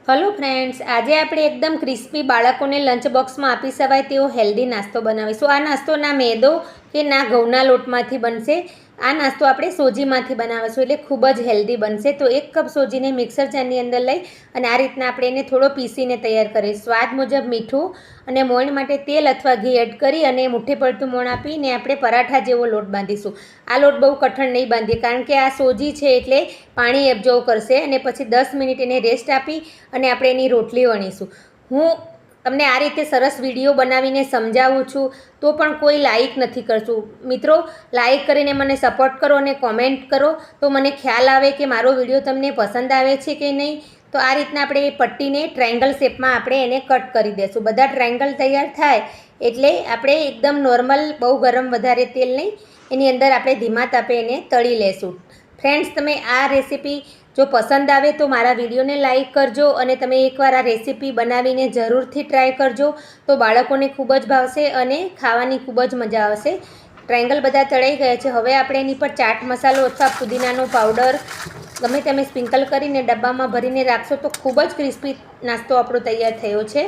Hello friends, आज આપણે એકદમ ક્રિસ્પી બાળકોને લંચ બોક્સમાં આપી શકાય તેવો હેલ્ધી નાસ્તો બનાવીશું। આ નાસ્તો ના મેદો કે ના ઘઉંના લોટમાંથી બનશે। આ નાસ્તો આપણે સોજીમાંથી બનાવીશું એટલે ખૂબ જ હેલ્ધી બનશે। તો 1 કપ સોજીને મિક્સર જારની અંદર લઈ અને આ રીતના આપણે એને થોડો પીસીને તૈયાર કરીશું। સ્વાદ મુજબ મીઠું અને મોણ માટે તેલ અથવા ઘી એડ કરી અને મુઠ્ઠી પડતું મોણ આપીને આપણે પરાઠા જેવો લોટ બાંધીશું। આ લોટ બહુ કઠણ નહીં બાંધીએ કારણ કે આ સોજી છે એટલે પાણી એબ્ઝોર્વ કરશે અને પછી 10 મિનિટ એને રેસ્ટ આપી અને આપણે એની રોટલી વણીશું। હું તમને આ રીતે સરસ વિડીયો બનાવીને સમજાવું છું તો પણ કોઈ લાઈક નથી કરતું। મિત્રો, લાઈક કરીને મને સપોર્ટ કરો અને કોમેન્ટ કરો તો મને ખ્યાલ આવે કે મારો વિડીયો તમને પસંદ આવે છે કે નહીં। તો આ રીતના આપણે એ પટ્ટીને ટ્રાયંગલ શેપમાં આપણે એને કટ કરી દઈશું। બધા ટ્રાયંગલ તૈયાર થાય એટલે આપણે એકદમ નોર્મલ, બહુ ગરમ વધારે તેલ નહીં, એની અંદર આપણે ધીમા તાપે એને તળી લેશું। ફ્રેન્ડ્સ, તમે આ રેસીપી જો પસંદ આવે તો મારા વિડીયોને લાઈક કરજો અને તમે એકવાર આ રેસીપી બનાવીને જરૂરથી ટ્રાય કરજો તો બાળકોને ખૂબ જ ભાવશે અને ખાવાની ખૂબ જ મજા આવશે। ટ્રાયંગલ બધા તળાઈ ગયા છે। હવે આપણે એની પર ચાટ મસાલો અથવા પુદીનાનો પાવડર ગમે તમે સ્પ્રિંકલ કરીને ડબ્બામાં ભરીને રાખશો તો ખૂબ જ ક્રિસ્પી નાસ્તો આપણો તૈયાર થયો છે।